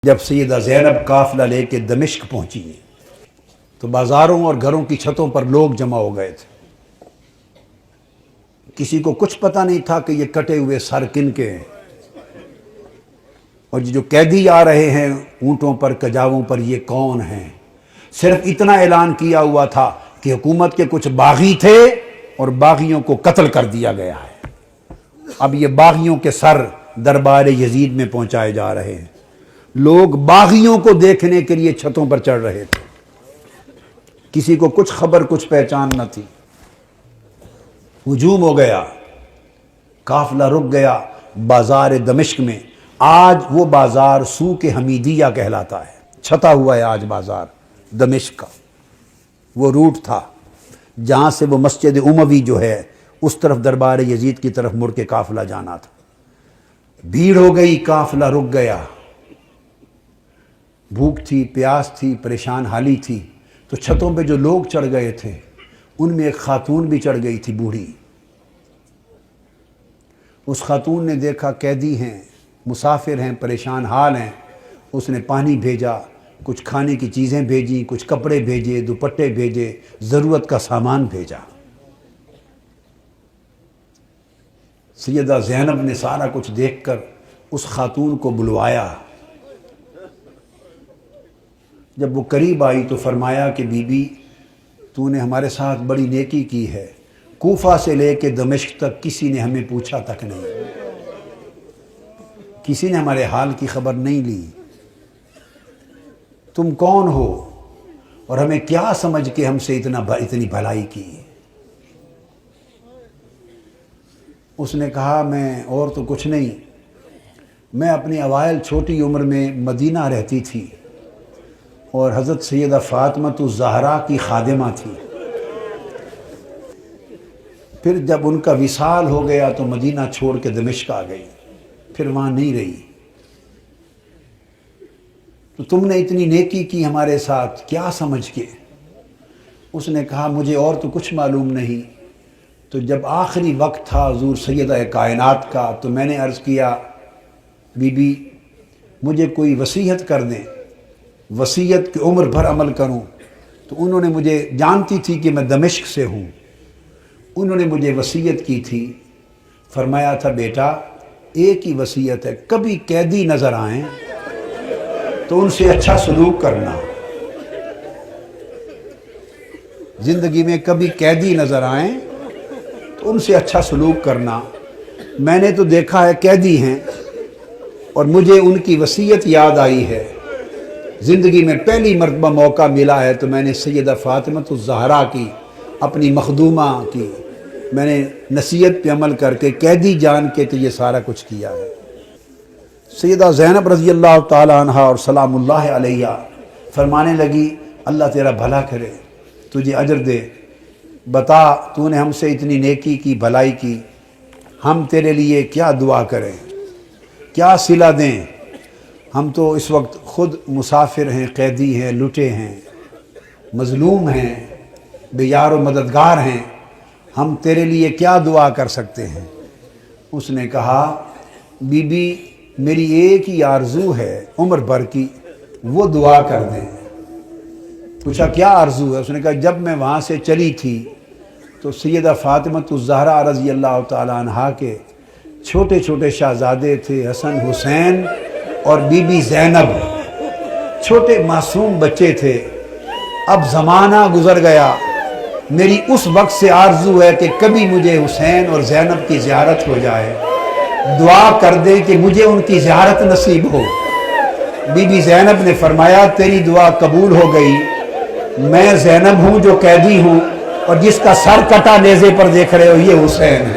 جب سیدہ زینب قافلہ لے کے دمشق پہنچی تو بازاروں اور گھروں کی چھتوں پر لوگ جمع ہو گئے تھے۔ کسی کو کچھ پتہ نہیں تھا کہ یہ کٹے ہوئے سر کن کے ہیں، اور جو قیدی آ رہے ہیں اونٹوں پر کجاووں پر یہ کون ہیں۔ صرف اتنا اعلان کیا ہوا تھا کہ حکومت کے کچھ باغی تھے اور باغیوں کو قتل کر دیا گیا ہے۔ اب یہ باغیوں کے سر دربار یزید میں پہنچائے جا رہے ہیں۔ لوگ باغیوں کو دیکھنے کے لیے چھتوں پر چڑھ رہے تھے۔ کسی کو کچھ خبر کچھ پہچان نہ تھی۔ ہجوم ہو گیا، قافلہ رک گیا بازار دمشق میں۔ آج وہ بازار سوق حمیدیہ کہلاتا ہے، چھتا ہوا ہے آج بازار دمشق کا۔ وہ روٹ تھا جہاں سے وہ مسجد اموی جو ہے اس طرف دربار یزید کی طرف مڑ کے قافلہ جانا تھا۔ بھیڑ ہو گئی، قافلہ رک گیا۔ بھوک تھی، پیاس تھی، پریشان حالی تھی، تو چھتوں پہ جو لوگ چڑھ گئے تھے ان میں ایک خاتون بھی چڑھ گئی تھی، بوڑھی۔ اس خاتون نے دیکھا قیدی ہیں، مسافر ہیں، پریشان حال ہیں۔ اس نے پانی بھیجا، کچھ کھانے کی چیزیں بھیجی، کچھ کپڑے بھیجے، دوپٹے بھیجے، ضرورت کا سامان بھیجا۔ سیدہ زینب نے سارا کچھ دیکھ کر اس خاتون کو بلوایا۔ جب وہ قریب آئی تو فرمایا کہ بی بی تو نے ہمارے ساتھ بڑی نیکی کی ہے، کوفہ سے لے کے دمشق تک کسی نے ہمیں پوچھا تک نہیں، کسی نے ہمارے حال کی خبر نہیں لی۔ تم کون ہو اور ہمیں کیا سمجھ کے ہم سے اتنی بھلائی کی؟ اس نے کہا میں اور تو کچھ نہیں، میں اپنی اوائل چھوٹی عمر میں مدینہ رہتی تھی اور حضرت سیدہ فاطمہ الزہرا کی خادمہ تھی۔ پھر جب ان کا وصال ہو گیا تو مدینہ چھوڑ کے دمشق آ گئی، پھر وہاں نہیں رہی۔ تو تم نے اتنی نیکی کی ہمارے ساتھ کیا سمجھ کے؟ اس نے کہا مجھے اور تو کچھ معلوم نہیں۔ تو جب آخری وقت تھا حضور سیدہ کائنات کا تو میں نے عرض کیا بی بی مجھے کوئی وصیت کر دیں، وصیت کی عمر بھر عمل کروں۔ تو انہوں نے مجھے، جانتی تھی کہ میں دمشق سے ہوں، انہوں نے مجھے وصیت کی تھی، فرمایا تھا بیٹا ایک ہی وصیت ہے، کبھی قیدی نظر آئیں تو ان سے اچھا سلوک کرنا۔ زندگی میں کبھی قیدی نظر آئیں تو ان سے اچھا سلوک کرنا۔ میں نے تو دیکھا ہے قیدی ہیں اور مجھے ان کی وصیت یاد آئی ہے۔ زندگی میں پہلی مرتبہ موقع ملا ہے تو میں نے سیدہ فاطمہ الزہرا کی، اپنی مخدومہ کی، میں نے نصیحت پہ عمل کر کے قیدی جان کے تو یہ سارا کچھ کیا ہے۔ سیدہ زینب رضی اللہ تعالی عنہ اور سلام اللہ علیہ فرمانے لگی اللہ تیرا بھلا کرے، تجھے اجر دے، بتا تو نے ہم سے اتنی نیکی کی، بھلائی کی، ہم تیرے لیے کیا دعا کریں، کیا صلہ دیں؟ ہم تو اس وقت خود مسافر ہیں، قیدی ہیں، لٹے ہیں، مظلوم ہیں، بے یار و مددگار ہیں، ہم تیرے لیے کیا دعا کر سکتے ہیں؟ اس نے کہا بی بی میری ایک ہی آرزو ہے عمر بھر کی، وہ دعا کر دیں۔ پوچھا کیا آرزو ہے؟ اس نے کہا جب میں وہاں سے چلی تھی تو سیدہ فاطمہ الزہرا رضی اللہ تعالی عنہا کے چھوٹے چھوٹے شہزادے تھے، حسن حسین اور بی بی زینب، چھوٹے معصوم بچے تھے۔ اب زمانہ گزر گیا، میری اس وقت سے آرزو ہے کہ کبھی مجھے حسین اور زینب کی زیارت ہو جائے، دعا کر دیں کہ مجھے ان کی زیارت نصیب ہو۔ بی بی زینب نے فرمایا تیری دعا قبول ہو گئی، میں زینب ہوں جو قیدی ہوں، اور جس کا سر کٹا نیزے پر دیکھ رہے ہو یہ حسین ہے۔